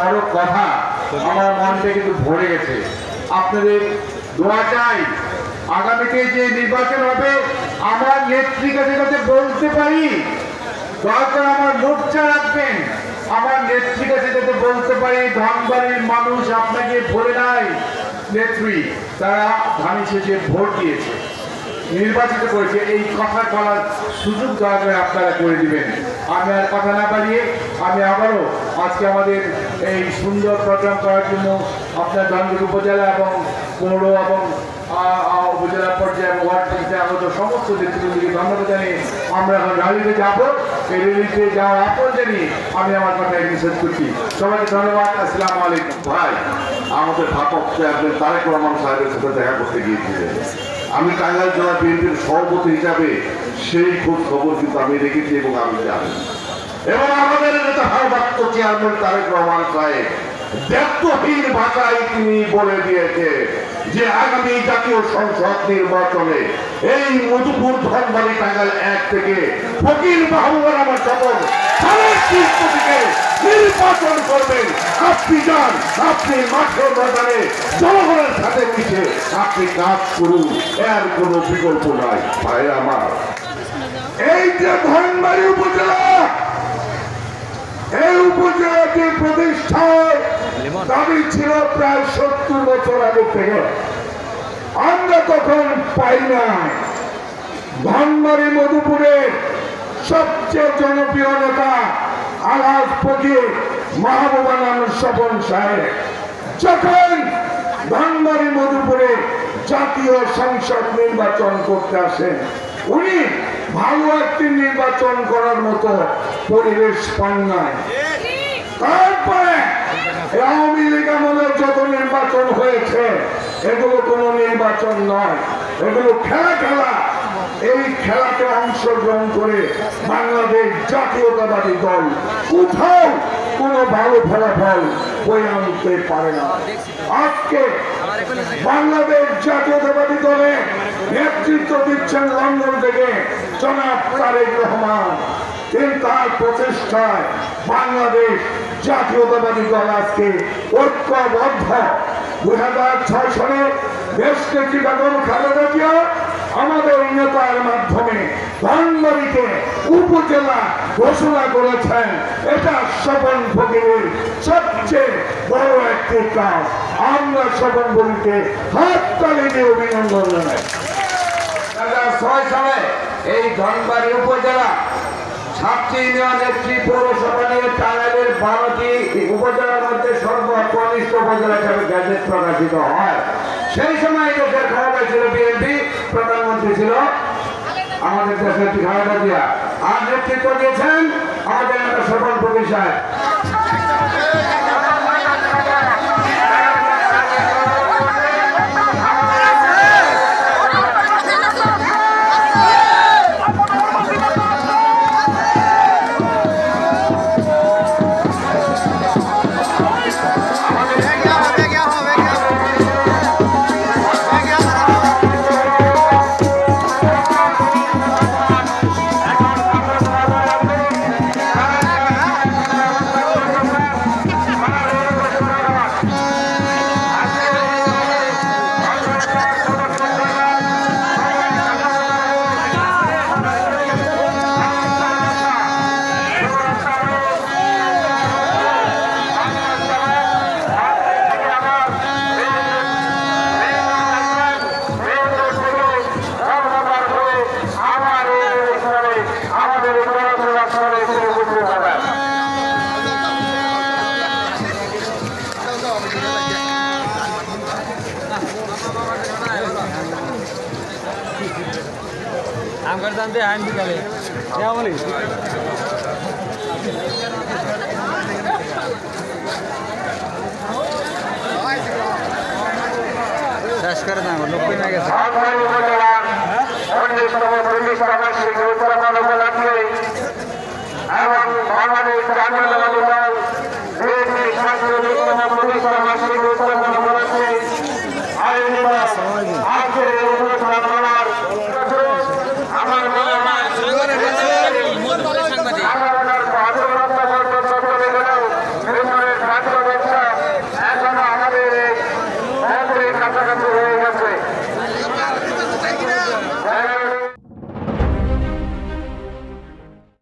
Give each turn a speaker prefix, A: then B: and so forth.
A: বড় কথা, আমার মনটা কিন্তু ভরে গেছে। আপনাদের দোয়া চাই, আগামীতে যে নির্বাচন হবে আমার নেত্রীর কাছে যাতে বলতে পারি, দয়া করে আমার মোর্চা রাখবেন, আমার নেত্রীর কাছে যাতে বলতে পারি ধনবাড়ির মানুষ আপনাকে ভোলে নাই নেত্রী, তারা ধানি শেষে ভোট দিয়েছে, নির্বাচিত করেছে, এই কথা বলার সুযোগ দয়া করে আপনারা করে দিবেন। আমি আর কথা না বাড়িয়ে আমি আবারও আজকে আমাদের এই সুন্দর প্রোগ্রাম করার জন্য আপনার ধনবাড়ি উপজেলা এবং পৌর এবং উপজেলা পর্যায়ে এবং ওয়ার্ড পর্যায়ে আগত সমস্ত নেতৃবৃন্দকে ধন্যবাদ জানিয়ে আমরা এখন র্যালিতে যাব। এই র্যালিতে যাওয়ার আপন জানিয়ে আমি আমার কথা এখানে শেষ করছি। সবাইকে ধন্যবাদ। আসসালামু আলাইকুম।
B: ভাই, আমাদের ভাপক চেয়ারম্যান তারেক রহমান সাহেবের সাথে দেখা করতে গিয়েছিলেন। আমি টাঙ্গাইল জেলা বিএনপির সভাপতি হিসাবে সেই খোঁজ খবর কিন্তু আমি রেখেছি এবং আমি জানি। এবং আমাদের নেতা ভারপ্রাপ্ত চেয়ারম্যান তারেক রহমান সাহেব ব্যক্তহীন ভাষায় তিনি বলে দিয়েছে যে আগামী জাতীয় সংসদ নির্বাচনে এই মধুপুর ধনবাড়ি টাঙ্গাইল 1 থেকে ফকির মাহবুবের আমার সকল নির্বাচন করবেন। আপনি যান, আপনি মাঠে ময়দানে জনগণের সাথে মিশে আপনি কাজ করুন, এর কোনো বিকল্প নাই। ভাই আমার, এই যে ধনবাড়ি উপজেলা, এই উপজেলাটি প্রতিষ্ঠার দাবি ছিল প্রায় 70 বছর আগে থেকে, আমরা তখন পাই নাই। ধনবাড়ি মধুপুরের সবচেয়ে জনপ্রিয় নেতা আলহাজ ফকির মাহবুবা নাম স্বপন সাহেব যখন ধনবাড়ি মধুপুরে জাতীয় সংসদ নির্বাচন করতে আসেন, উনি ভালো একটি নির্বাচন করার মতো পরিবেশ পান নাই। তারপরে আওয়ামী লীগ আমলে যত নির্বাচন হয়েছে এগুলো কোনো নির্বাচন নয়, এগুলো খেলা। এই খেলাতে অংশগ্রহণ করে বাংলাদেশ জাতীয়তাবাদী দল কোথাও কোনো ভালো ফলাফল বয়ে আনতে পারে না। আজকে বাংলাদেশ জাতীয়তাবাদী দলে নেতৃত্ব দিচ্ছেন লন্ডন থেকে জনাব তারেক রহমান। কিন্তু তার প্রচেষ্টায় বাংলাদেশ জাতীয়তাবাদী দল আজকে ঐক্যবদ্ধ। 2006 সালে দেশনেত্রী বেগম খালেদা জিয়া আমাদের নেতার মাধ্যমে ধনবাড়িকে উপজেলা ঘোষণা করেছেন। এটা স্বপন ফকিরের সবচেয়ে বড় একটি কাজ। আমরা স্বপন ফকিরকে হাততালি দিয়ে অভিনন্দন জানাই।
A: 2006 সালে এই ধনবাড়ি উপজেলা 7টি ইউনিয়ন, 1টি পৌরসভা নিয়ে টাঙ্গাইলের 12টি উপজেলার মধ্যে সর্বকনিষ্ঠ উপজেলা হিসাবে গ্যাজেট প্রকাশিত হয়। সেই সময় দেশের ক্ষমতায় ছিল বিএনপি, প্রধানমন্ত্রী ছিল আমাদের দেশের খালেদা জিয়া, আর নেতৃত্ব দিয়েছেন আমাদের নেতা স্বপন ফকির সাহেব।
C: I'm going to do hand together. Yeah, only. That's good. I'm going to look at it.